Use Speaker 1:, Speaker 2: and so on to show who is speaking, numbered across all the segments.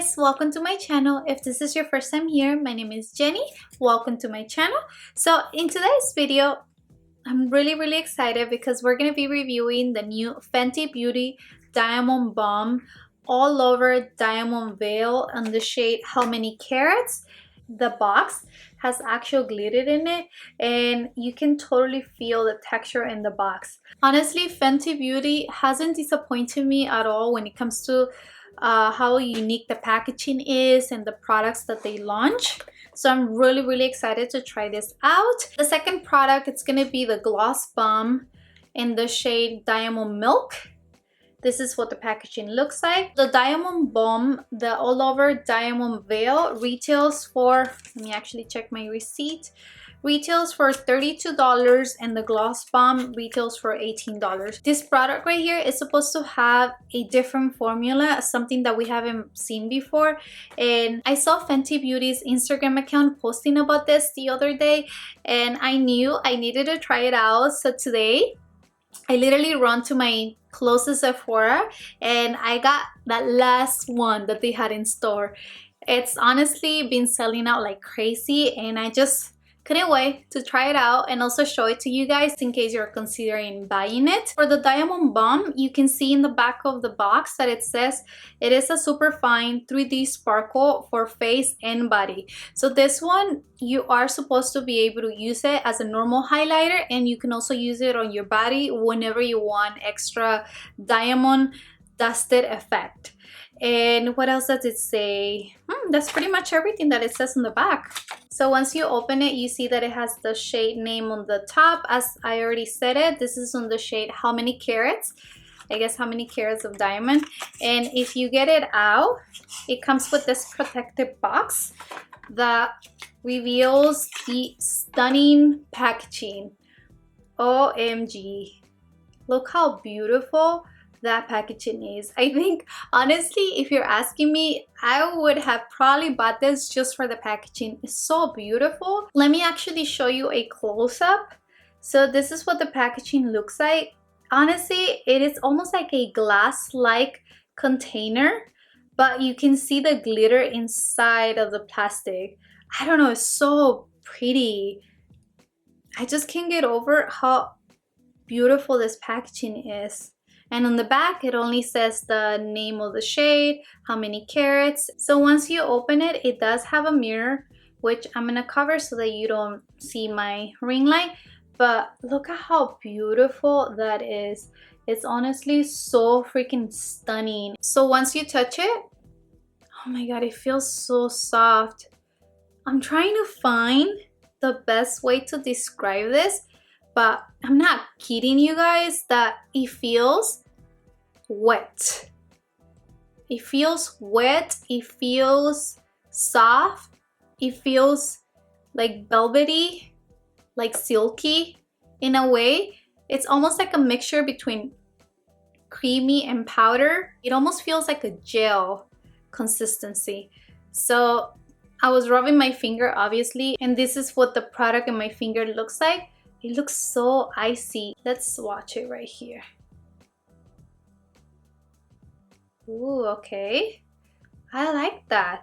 Speaker 1: guys, welcome to my channel. If this is your first time here, my name is Jenny. Welcome to my channel. So in today's video, I'm really excited because we're going to be reviewing the new Fenty Beauty Diamond Balm All Over Diamond Veil in the shade How Many Carats. The box has actual glitter in it and you can totally feel the texture in the box. Honestly, Fenty Beauty hasn't disappointed me at all when it comes to how unique the packaging is and the products that they launch. So I'm really excited to try this out. The second product, it's gonna be the Gloss Balm in the shade Diamond Milk. This is what the packaging looks like. The Diamond Balm, the All Over Diamond Veil, retails for, let me actually check my receipt, retails for $32 and the Gloss Balm retails for $18. This product right here is supposed to have a different formula, something that we haven't seen before. And I saw Fenty Beauty's Instagram account posting about this the other day and I knew I needed to try it out. So today I literally run to my closest Sephora and I got that last one that they had in store. It's honestly been selling out like crazy and I just couldn't wait to try it out and also show it to you guys in case you're considering buying it. For the Diamond Balm, you can see in the back of the box that it says it is a super fine 3D sparkle for face and body. So this one, you are supposed to be able to use it as a normal highlighter and you can also use it on your body whenever you want extra diamond dusted effect. And what else does it say? That's pretty much everything that it says on the back. So once you open it, you see that it has the shade name on the top. As I already said it, this is on the shade How Many Carats? I guess how many carats of diamond. And if you get it out, it comes with this protective box that reveals the stunning packaging. OMG. Look how beautiful that packaging is. I think honestly, if you're asking me, I would have probably bought this just for the packaging. It's so beautiful. Let me actually show you a close-up. So this is what the packaging looks like. Honestly, it is almost like a glass-like container, but you can see the glitter inside of the plastic. I don't know, it's so pretty. I just can't get over how beautiful this packaging is. And on the back, it only says the name of the shade, how many carats. So once you open it, it does have a mirror, which I'm gonna cover so that you don't see my ring light. But look at how beautiful that is. It's honestly so freaking stunning. So once you touch it, oh my God, it feels so soft. I'm trying to find the best way to describe this, but I'm not kidding you guys that it feels wet. It feels wet, it feels soft, it feels like velvety, like silky in a way. It's almost like a mixture between creamy and powder. It almost feels like a gel consistency. So I was rubbing my finger obviously, and this is what the product in my finger looks like. It looks so icy. Let's swatch it right here. Ooh, okay. I like that.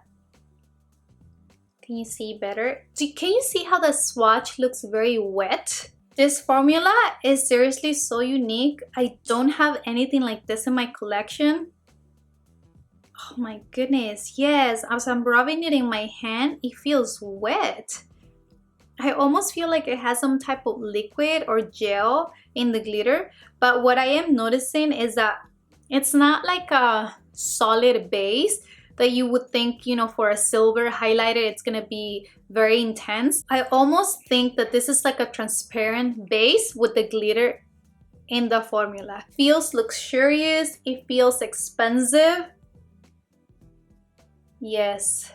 Speaker 1: Can you see better? Can you see how the swatch looks very wet? This formula is seriously so unique. I don't have anything like this in my collection. Oh my goodness, yes. As I'm rubbing it in my hand, it feels wet. I almost feel like it has some type of liquid or gel in the glitter, but what I am noticing is that it's not like a solid base that you would think, you know, for a silver highlighter, it's gonna be very intense. I almost think that this is like a transparent base with the glitter in the formula. Feels luxurious, it feels expensive. Yes,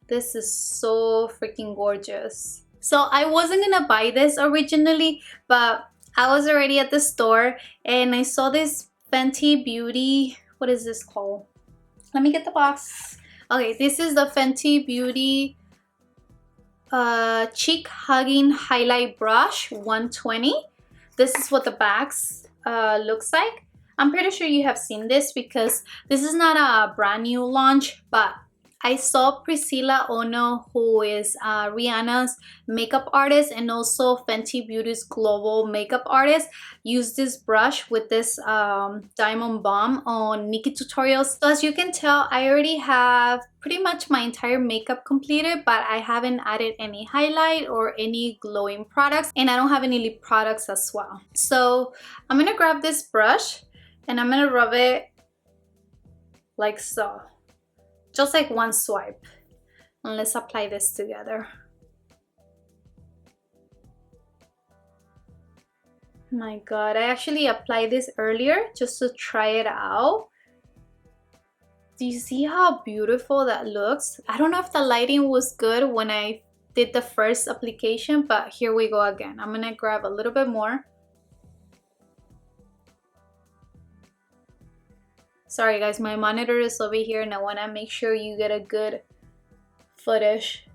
Speaker 1: this is so freaking gorgeous. So I wasn't gonna buy this originally, but I was already at the store and I saw this Fenty Beauty, what is this called? Let me get the box. Okay, this is the Fenty Beauty Cheek Hugging Highlight Brush 120. This is what the box looks like. I'm pretty sure you have seen this because this is not a brand new launch, but I saw Priscilla Ono, who is Rihanna's makeup artist and also Fenty Beauty's global makeup artist, use this brush with this diamond balm on Nikki tutorials. So as you can tell, I already have pretty much my entire makeup completed, but I haven't added any highlight or any glowing products, and I don't have any lip products as well. So I'm gonna grab this brush and I'm gonna rub it like so. Just like one swipe. And let's apply this together. My God, I actually applied this earlier just to try it out. Do you see how beautiful that looks? I don't know if the lighting was good when I did the first application, but here we go again. I'm gonna grab a little bit more. Sorry guys, my monitor is over here and I want to make sure you get a good footage.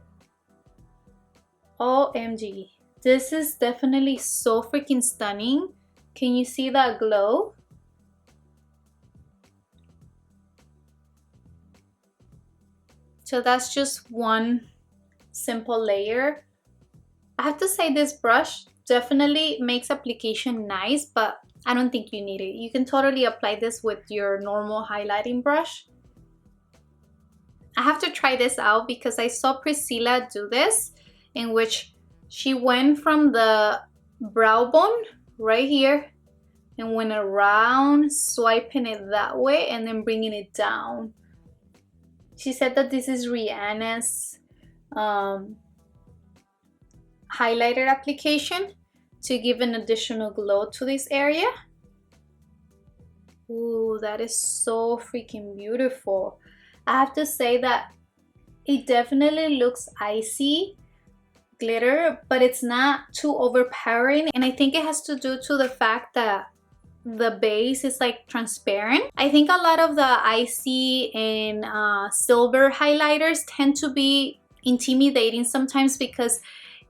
Speaker 1: OMG. This is definitely so freaking stunning. Can you see that glow? So that's just one simple layer. I have to say this brush definitely makes application nice, but I don't think you need it. You can totally apply this with your normal highlighting brush. I have to try this out because I saw Priscilla do this, in which she went from the brow bone right here and went around, swiping it that way and then bringing it down. She said that this is Rihanna's highlighter application to give an additional glow to this area. Ooh, that is so freaking beautiful. I have to say that it definitely looks icy glitter, but it's not too overpowering, and I think it has to do to the fact that the base is like transparent. I think a lot of the icy and silver highlighters tend to be intimidating sometimes because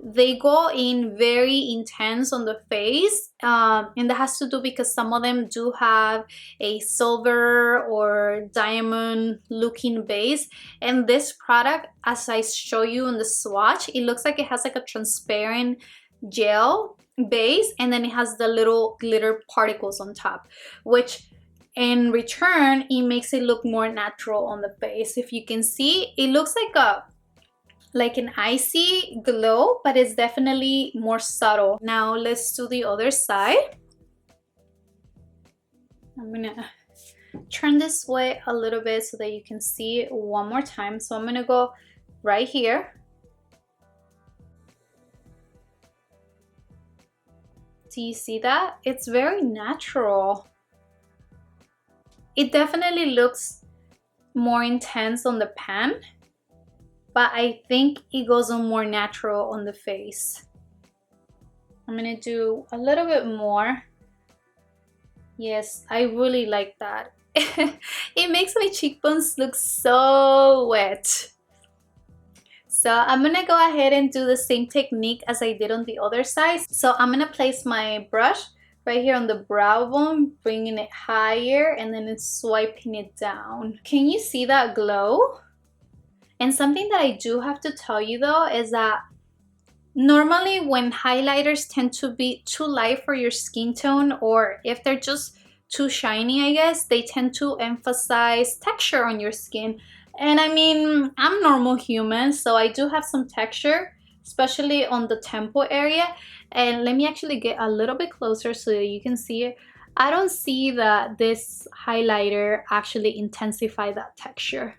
Speaker 1: they go in very intense on the face, and that has to do because some of them do have a silver or diamond looking base, and this product, as I show you in the swatch, it looks like it has like a transparent gel base and then it has the little glitter particles on top, which in return it makes it look more natural on the face. If you can see, it looks like an icy glow, but it's definitely more subtle. Now let's do the other side. I'm gonna turn this way a little bit so that you can see it one more time. So I'm gonna go right here. Do you see that? It's very natural. It definitely looks more intense on the pan, but I think it goes on more natural on the face. I'm gonna do a little bit more. Yes, I really like that. It makes my cheekbones look so wet. So I'm gonna go ahead and do the same technique as I did on the other side. So I'm gonna place my brush right here on the brow bone, bringing it higher and then swiping it down. Can you see that glow? And something that I do have to tell you though is that normally when highlighters tend to be too light for your skin tone, or if they're just too shiny, I guess, they tend to emphasize texture on your skin. And I mean, I'm normal human, so I do have some texture, especially on the temple area. And let me actually get a little bit closer so you can see it. I don't see that this highlighter actually intensify that texture.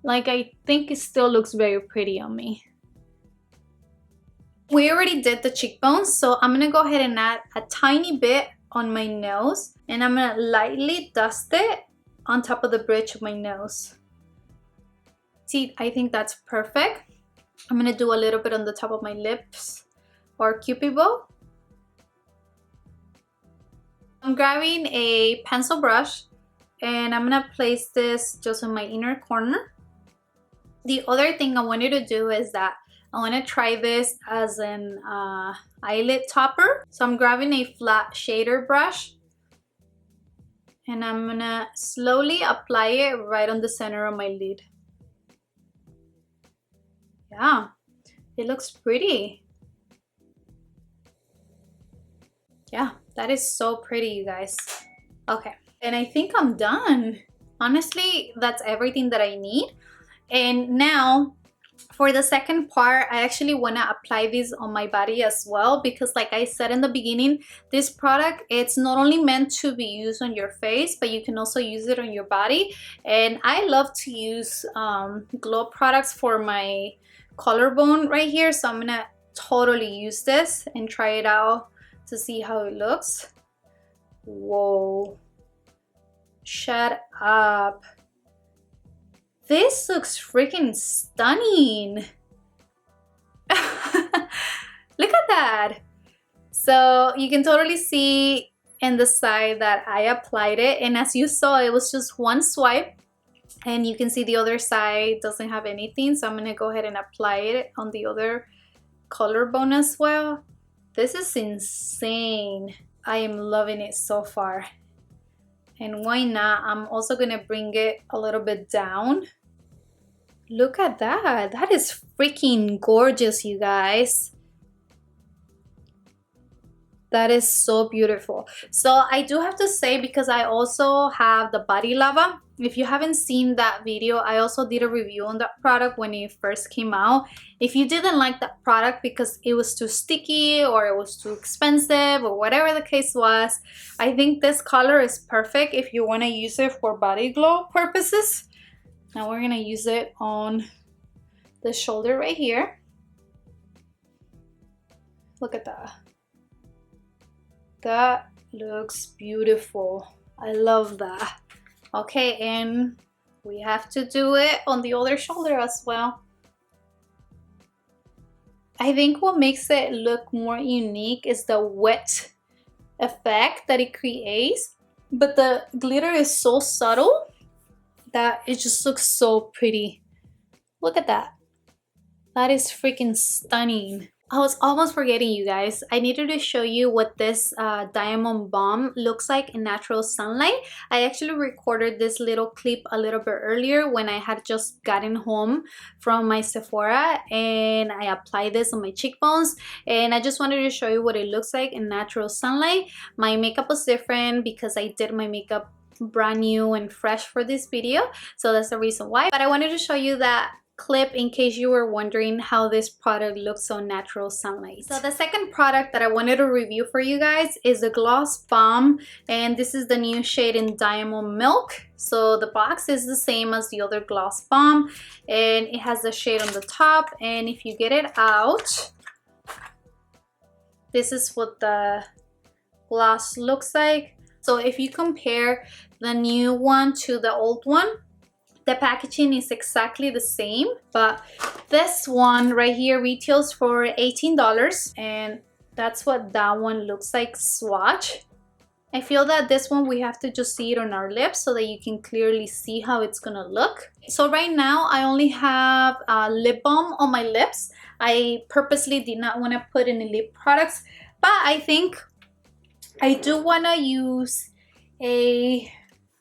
Speaker 1: Like, I think it still looks very pretty on me. We already did the cheekbones, so I'm gonna go ahead and add a tiny bit on my nose, and I'm gonna lightly dust it on top of the bridge of my nose. See, I think that's perfect. I'm gonna do a little bit on the top of my lips or cupid bow. I'm grabbing a pencil brush and I'm gonna place this just in my inner corner. The other thing I wanted to do is that I want to try this as an eyelid topper. So I'm grabbing a flat shader brush and I'm gonna slowly apply it right on the center of my lid. Yeah, it looks pretty. Yeah, that is so pretty, you guys. Okay, and I think I'm done. Honestly, that's everything that I need. And now for the second part, I actually want to apply this on my body as well, because like I said in the beginning, this product, it's not only meant to be used on your face, but you can also use it on your body. And I love to use glow products for my collarbone right here, so I'm gonna totally use this and try it out to see how it looks. Whoa, shut up. This looks freaking stunning. Look at that. So you can totally see in the side that I applied it, and as you saw, it was just one swipe, and you can see the other side doesn't have anything. So I'm gonna go ahead and apply it on the other collarbone as well. This is insane. I am loving it so far. And why not? I'm also gonna bring it a little bit down. Look at that. That is freaking gorgeous, you guys. That is so beautiful. So I do have to say, because I also have the body lava. If you haven't seen that video, I also did a review on that product when it first came out. If you didn't like that product because it was too sticky or it was too expensive or whatever the case was, I think this color is perfect if you want to use it for body glow purposes. Now we're gonna use it on the shoulder right here. Look at that. That looks beautiful. I love that. Okay, and we have to do it on the other shoulder as well. I think what makes it look more unique is the wet effect that it creates, but the glitter is so subtle that it just looks so pretty. Look at that. That is freaking stunning. I was almost forgetting, you guys. I needed to show you what this diamond balm looks like in natural sunlight. I actually recorded this little clip a little bit earlier when I had just gotten home from my Sephora, and I applied this on my cheekbones, and I just wanted to show you what it looks like in natural sunlight. My makeup was different because I did my makeup brand new and fresh for this video, so that's the reason why. But I wanted to show you that clip in case you were wondering how this product looks on natural sunlight. So the second product that I wanted to review for you guys is the Gloss Balm, and this is the new shade in Diamond Milk. So the box is the same as the other Gloss Balm, and it has the shade on the top, and if you get it out, this is what the gloss looks like. So if you compare the new one to the old one, the packaging is exactly the same, but this one right here retails for $18, and that's what that one looks like swatch. I feel that this one we have to just see it on our lips so that you can clearly see how it's gonna look. So right now I only have lip balm on my lips. I purposely did not want to put any lip products, but I think I do want to use a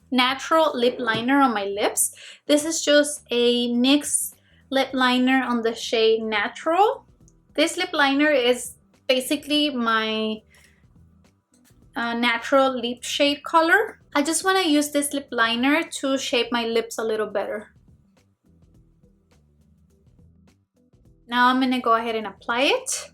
Speaker 1: natural lip liner on my lips. This is just a NYX lip liner on the shade Natural. This lip liner is basically my natural lip shade color. I just want to use this lip liner to shape my lips a little better. Now I'm gonna go ahead and apply it.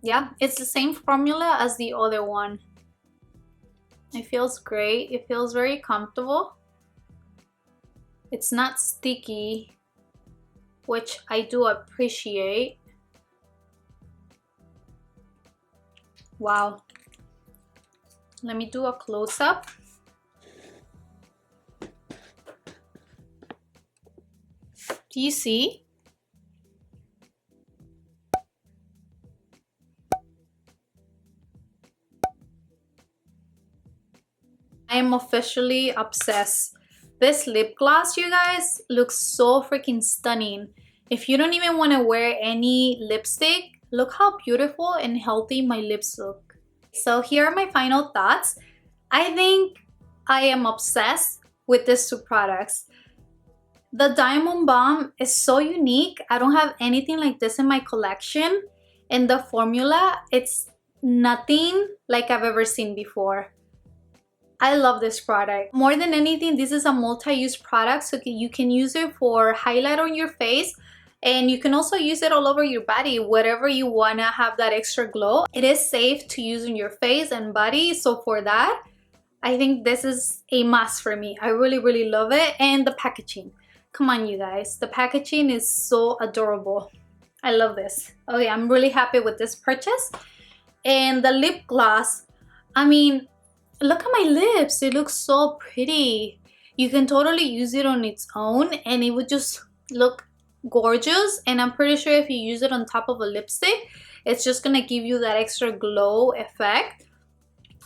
Speaker 1: Yeah, it's the same formula as the other one. It feels great. It feels very comfortable. It's not sticky, which I do appreciate. Wow. Let me do a close-up. Do you see? I am officially obsessed. This lip gloss, you guys, looks so freaking stunning. If you don't even want to wear any lipstick, look how beautiful and healthy my lips look. So here are my final thoughts. I think I am obsessed with these two products. The Diamond Balm is so unique. I don't have anything like this in my collection. And the formula, it's nothing like I've ever seen before. I love this product. More than anything, this is a multi-use product, so you can use it for highlight on your face, and you can also use it all over your body, whatever you wanna have that extra glow. It is safe to use on your face and body, so for that, I think this is a must for me. I really love it. And the packaging. Come on, you guys. The packaging is so adorable. I love this. Okay, I'm really happy with this purchase. And the lip gloss, I mean, look at my lips. They look so pretty. You can totally use it on its own and it would just look gorgeous. And I'm pretty sure if you use it on top of a lipstick, it's just gonna give you that extra glow effect.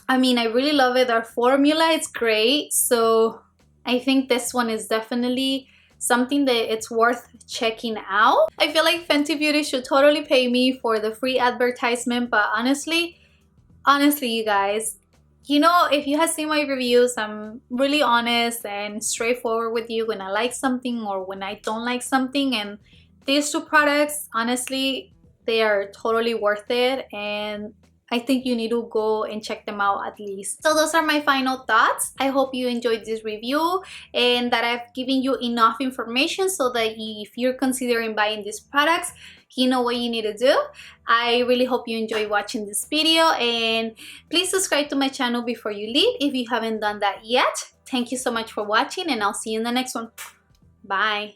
Speaker 1: I mean, I really love it. Our formula is great. So I think this one is definitely something that it's worth checking out. I feel like Fenty Beauty should totally pay me for the free advertisement, but honestly, you guys, you know, if you have seen my reviews, I'm really honest and straightforward with you when I like something or when I don't like something. And these two products, honestly, they are totally worth it. And I think you need to go and check them out at least. So those are my final thoughts. I hope you enjoyed this review and that I've given you enough information so that if you're considering buying these products, you know what you need to do. I really hope you enjoy watching this video, and please subscribe to my channel before you leave if you haven't done that yet. Thank you so much for watching, and I'll see you in the next one. Bye.